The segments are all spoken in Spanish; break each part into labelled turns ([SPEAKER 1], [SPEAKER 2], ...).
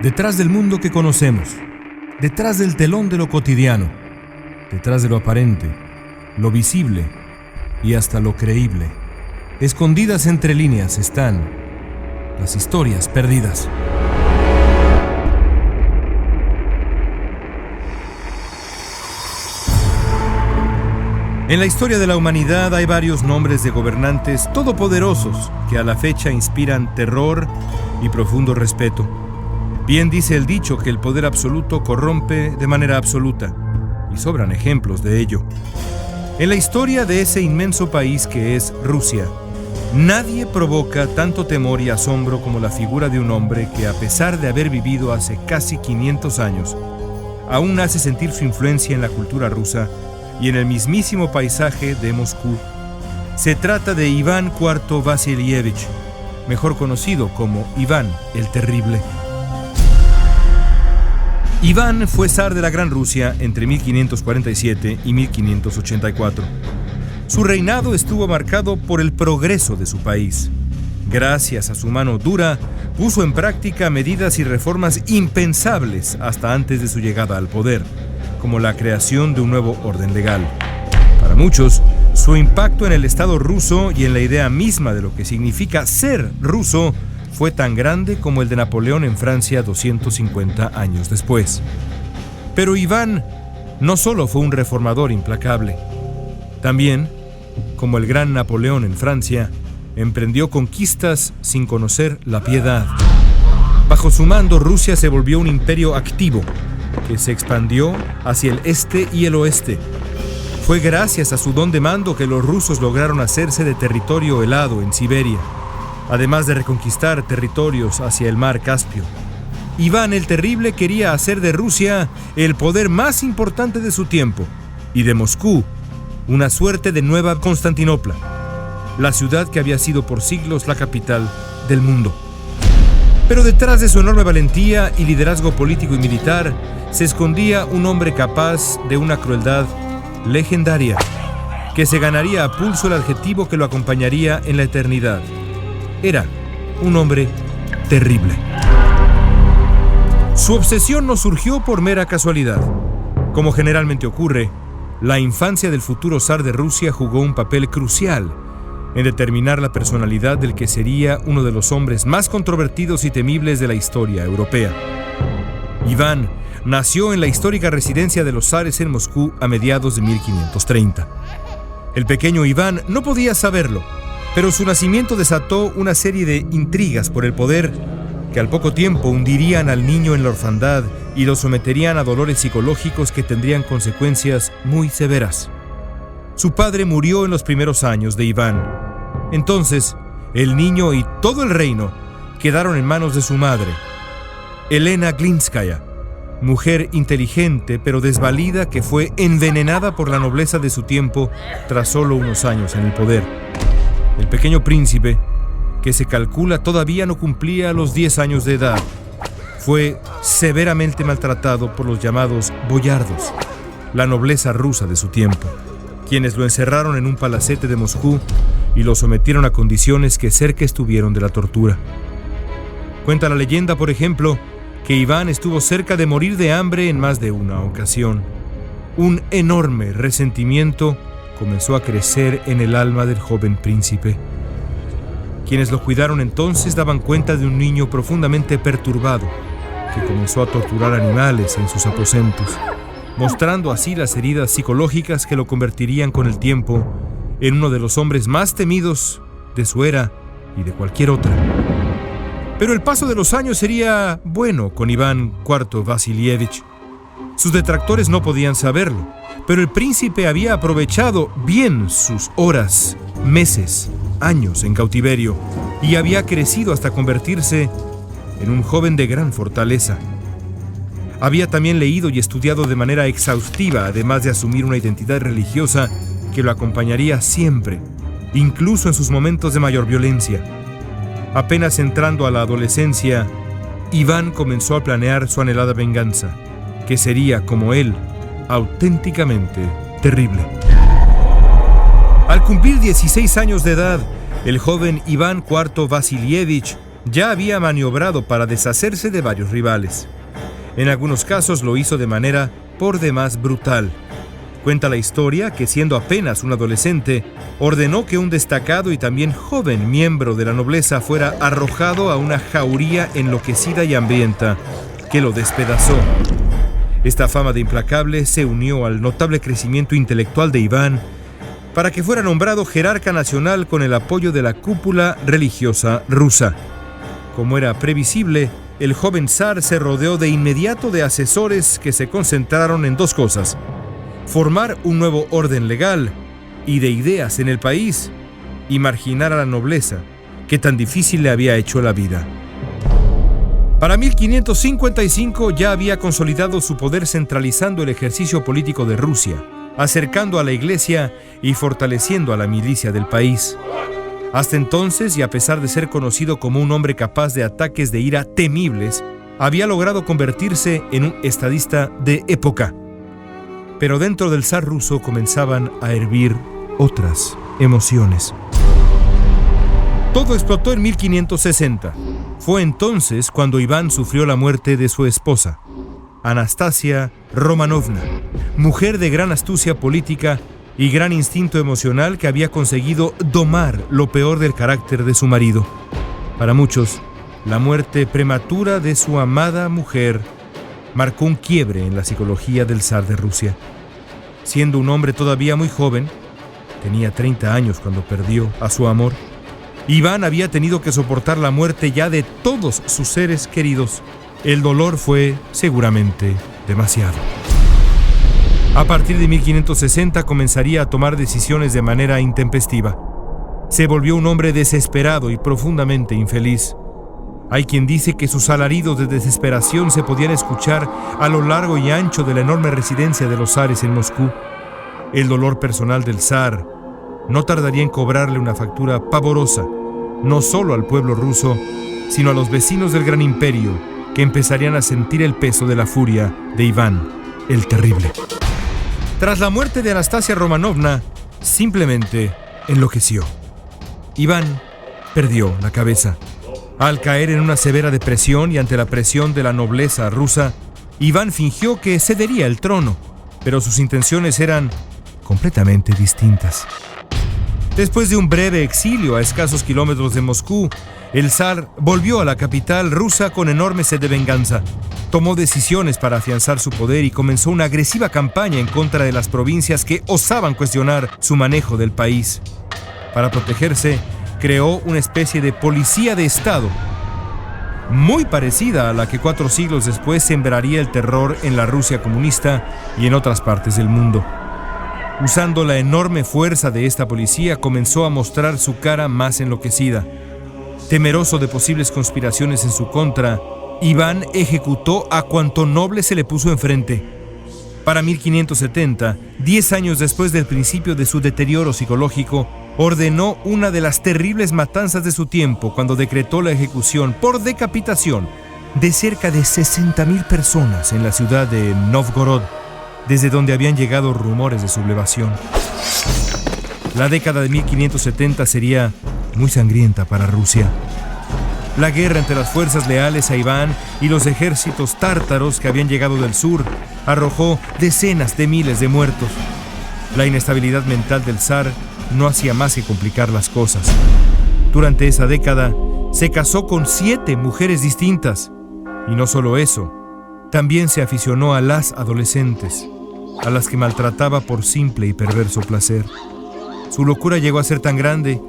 [SPEAKER 1] Detrás del mundo que conocemos, detrás del telón de lo cotidiano, detrás de lo aparente, lo visible y hasta lo creíble, escondidas entre líneas están las historias perdidas. En la historia de la humanidad hay varios nombres de gobernantes todopoderosos que a la fecha inspiran terror y profundo respeto. Bien dice el dicho que el poder absoluto corrompe de manera absoluta, y sobran ejemplos de ello. En la historia de ese inmenso país que es Rusia, nadie provoca tanto temor y asombro como la figura de un hombre que, a pesar de haber vivido hace casi 500 años, aún hace sentir su influencia en la cultura rusa y en el mismísimo paisaje de Moscú. Se trata de Iván IV Vasilievich, mejor conocido como Iván el Terrible. Iván fue zar de la Gran Rusia entre 1547 y 1584. Su reinado estuvo marcado por el progreso de su país. Gracias a su mano dura, puso en práctica medidas y reformas impensables hasta antes de su llegada al poder, como la creación de un nuevo orden legal. Para muchos, su impacto en el Estado ruso y en la idea misma de lo que significa ser ruso fue tan grande como el de Napoleón en Francia 250 años después. Pero Iván no solo fue un reformador implacable, también, como el gran Napoleón en Francia, emprendió conquistas sin conocer la piedad. Bajo su mando, Rusia se volvió un imperio activo, que se expandió hacia el este y el oeste. Fue gracias a su don de mando que los rusos lograron hacerse de territorio helado en Siberia, además de reconquistar territorios hacia el mar Caspio. Iván el Terrible quería hacer de Rusia el poder más importante de su tiempo y de Moscú una suerte de nueva Constantinopla, la ciudad que había sido por siglos la capital del mundo. Pero detrás de su enorme valentía y liderazgo político y militar se escondía un hombre capaz de una crueldad legendaria, que se ganaría a pulso el adjetivo que lo acompañaría en la eternidad. Era un hombre terrible. Su obsesión no surgió por mera casualidad. Como generalmente ocurre, la infancia del futuro zar de Rusia jugó un papel crucial en determinar la personalidad del que sería uno de los hombres más controvertidos y temibles de la historia europea. Iván nació en la histórica residencia de los zares en Moscú a mediados de 1530. El pequeño Iván no podía saberlo, pero su nacimiento desató una serie de intrigas por el poder que al poco tiempo hundirían al niño en la orfandad y lo someterían a dolores psicológicos que tendrían consecuencias muy severas. Su padre murió en los primeros años de Iván. Entonces, el niño y todo el reino quedaron en manos de su madre, Elena Glinskaya, mujer inteligente pero desvalida que fue envenenada por la nobleza de su tiempo tras solo unos años en el poder. El pequeño príncipe, que se calcula todavía no cumplía los 10 años de edad, fue severamente maltratado por los llamados boyardos, la nobleza rusa de su tiempo, quienes lo encerraron en un palacete de Moscú y lo sometieron a condiciones que cerca estuvieron de la tortura. Cuenta la leyenda, por ejemplo, que Iván estuvo cerca de morir de hambre en más de una ocasión. Un enorme resentimiento comenzó a crecer en el alma del joven príncipe. Quienes lo cuidaron entonces daban cuenta de un niño profundamente perturbado que comenzó a torturar animales en sus aposentos, mostrando así las heridas psicológicas que lo convertirían con el tiempo en uno de los hombres más temidos de su era y de cualquier otra. Pero el paso de los años sería bueno con Iván IV Vasilievich. Sus detractores no podían saberlo, pero el príncipe había aprovechado bien sus horas, meses, años en cautiverio y había crecido hasta convertirse en un joven de gran fortaleza. Había también leído y estudiado de manera exhaustiva, además de asumir una identidad religiosa que lo acompañaría siempre, incluso en sus momentos de mayor violencia. Apenas entrando a la adolescencia, Iván comenzó a planear su anhelada venganza, que sería, como él, auténticamente terrible. Al cumplir 16 años de edad, el joven Iván IV Vasilievich ya había maniobrado para deshacerse de varios rivales. En algunos casos lo hizo de manera por demás brutal. Cuenta la historia que, siendo apenas un adolescente, ordenó que un destacado y también joven miembro de la nobleza fuera arrojado a una jauría enloquecida y hambrienta, que lo despedazó. Esta fama de implacable se unió al notable crecimiento intelectual de Iván para que fuera nombrado jerarca nacional con el apoyo de la cúpula religiosa rusa. Como era previsible, el joven zar se rodeó de inmediato de asesores que se concentraron en dos cosas: formar un nuevo orden legal y de ideas en el país, y marginar a la nobleza, que tan difícil le había hecho la vida. Para 1555 ya había consolidado su poder centralizando el ejercicio político de Rusia, acercando a la iglesia y fortaleciendo a la milicia del país. Hasta entonces, y a pesar de ser conocido como un hombre capaz de ataques de ira temibles, había logrado convertirse en un estadista de época. Pero dentro del zar ruso comenzaban a hervir otras emociones. Todo explotó en 1560. Fue entonces cuando Iván sufrió la muerte de su esposa, Anastasia Romanovna, mujer de gran astucia política y gran instinto emocional que había conseguido domar lo peor del carácter de su marido. Para muchos, la muerte prematura de su amada mujer marcó un quiebre en la psicología del zar de Rusia. Siendo un hombre todavía muy joven, tenía 30 años cuando perdió a su amor, Iván había tenido que soportar la muerte ya de todos sus seres queridos. El dolor fue, seguramente, demasiado. A partir de 1560 comenzaría a tomar decisiones de manera intempestiva. Se volvió un hombre desesperado y profundamente infeliz. Hay quien dice que sus alaridos de desesperación se podían escuchar a lo largo y ancho de la enorme residencia de los zares en Moscú. El dolor personal del zar no tardaría en cobrarle una factura pavorosa, no solo al pueblo ruso, sino a los vecinos del gran imperio, que empezarían a sentir el peso de la furia de Iván el Terrible. Tras la muerte de Anastasia Romanovna, simplemente enloqueció. Iván perdió la cabeza. Al caer en una severa depresión y ante la presión de la nobleza rusa, Iván fingió que cedería el trono, pero sus intenciones eran completamente distintas. Después de un breve exilio a escasos kilómetros de Moscú, el zar volvió a la capital rusa con enorme sed de venganza. Tomó decisiones para afianzar su poder y comenzó una agresiva campaña en contra de las provincias que osaban cuestionar su manejo del país. Para protegerse, creó una especie de policía de Estado, muy parecida a la que 4 siglos después sembraría el terror en la Rusia comunista y en otras partes del mundo. Usando la enorme fuerza de esta policía, comenzó a mostrar su cara más enloquecida. Temeroso de posibles conspiraciones en su contra, Iván ejecutó a cuanto noble se le puso enfrente. Para 1570, 10 años después del principio de su deterioro psicológico, ordenó una de las terribles matanzas de su tiempo cuando decretó la ejecución por decapitación de cerca de 60,000 personas en la ciudad de Novgorod, desde donde habían llegado rumores de sublevación. La década de 1570 sería muy sangrienta para Rusia. La guerra entre las fuerzas leales a Iván y los ejércitos tártaros que habían llegado del sur arrojó decenas de miles de muertos. La inestabilidad mental del zar no hacía más que complicar las cosas. Durante esa década, se casó con 7 mujeres distintas. Y no solo eso, también se aficionó a las adolescentes, a las que maltrataba por simple y perverso placer. Su locura llegó a ser tan grande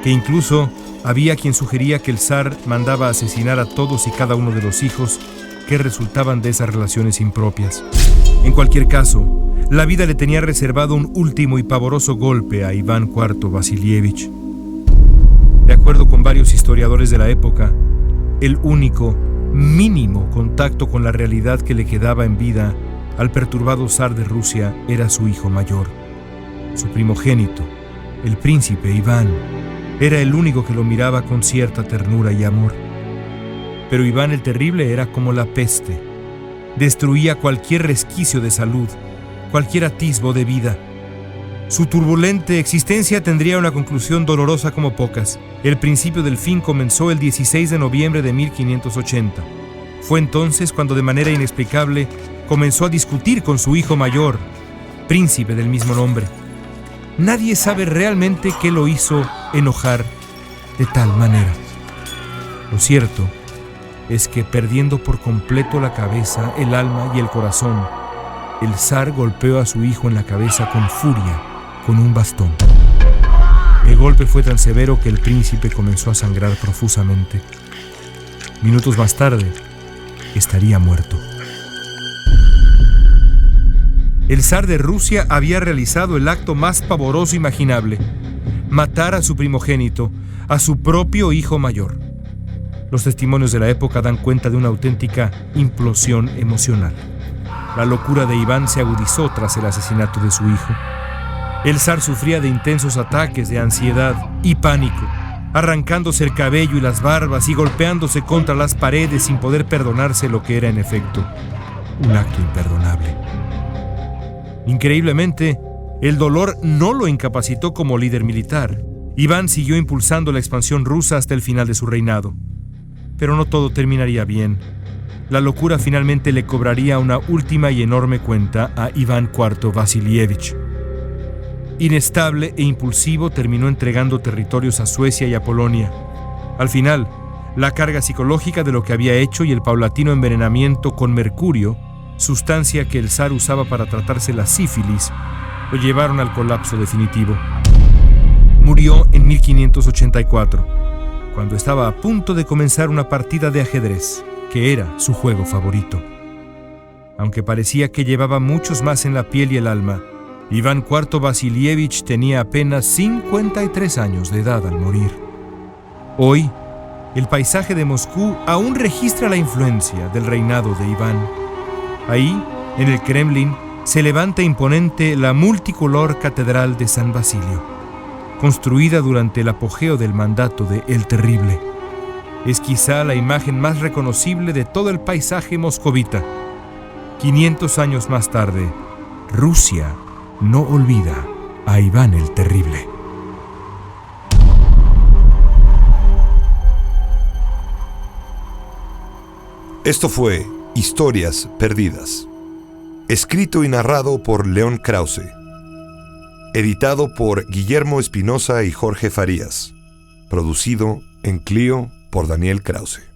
[SPEAKER 1] que incluso había quien sugería que el zar mandaba asesinar a todos y cada uno de los hijos que resultaban de esas relaciones impropias. En cualquier caso, la vida le tenía reservado un último y pavoroso golpe a Iván IV Vasilievich. De acuerdo con varios historiadores de la época, el único mínimo contacto con la realidad que le quedaba en vida al perturbado zar de Rusia era su hijo mayor. Su primogénito, el príncipe Iván, era el único que lo miraba con cierta ternura y amor. Pero Iván el Terrible era como la peste. Destruía cualquier resquicio de salud, cualquier atisbo de vida. Su turbulenta existencia tendría una conclusión dolorosa como pocas. El principio del fin comenzó el 16 de noviembre de 1580. Fue entonces cuando de manera inexplicable comenzó a discutir con su hijo mayor, príncipe del mismo nombre. Nadie sabe realmente qué lo hizo enojar de tal manera. Lo cierto es que, perdiendo por completo la cabeza, el alma y el corazón, el zar golpeó a su hijo en la cabeza con furia con un bastón. El golpe fue tan severo que el príncipe comenzó a sangrar profusamente. Minutos más tarde, estaría muerto. El zar de Rusia había realizado el acto más pavoroso imaginable: matar a su primogénito, a su propio hijo mayor. Los testimonios de la época dan cuenta de una auténtica implosión emocional. La locura de Iván se agudizó tras el asesinato de su hijo. El zar sufría de intensos ataques de ansiedad y pánico, arrancándose el cabello y las barbas y golpeándose contra las paredes sin poder perdonarse lo que era en efecto un acto imperdonable. Increíblemente, el dolor no lo incapacitó como líder militar. Iván siguió impulsando la expansión rusa hasta el final de su reinado. Pero no todo terminaría bien. La locura finalmente le cobraría una última y enorme cuenta a Iván IV Vasilievich. Inestable e impulsivo, terminó entregando territorios a Suecia y a Polonia. Al final, la carga psicológica de lo que había hecho y el paulatino envenenamiento con mercurio, sustancia que el zar usaba para tratarse la sífilis, lo llevaron al colapso definitivo. Murió en 1584, cuando estaba a punto de comenzar una partida de ajedrez, que era su juego favorito. Aunque parecía que llevaba muchos más en la piel y el alma, Iván IV Vasilievich tenía apenas 53 años de edad al morir. Hoy, el paisaje de Moscú aún registra la influencia del reinado de Iván. Ahí, en el Kremlin, se levanta imponente la multicolor Catedral de San Basilio, construida durante el apogeo del mandato de El Terrible. Es quizá la imagen más reconocible de todo el paisaje moscovita. 500 años más tarde, Rusia no olvida a Iván el Terrible.
[SPEAKER 2] Esto fue Historias Perdidas, escrito y narrado por León Krause, editado por Guillermo Espinosa y Jorge Farías, producido en Clio por Daniel Krause.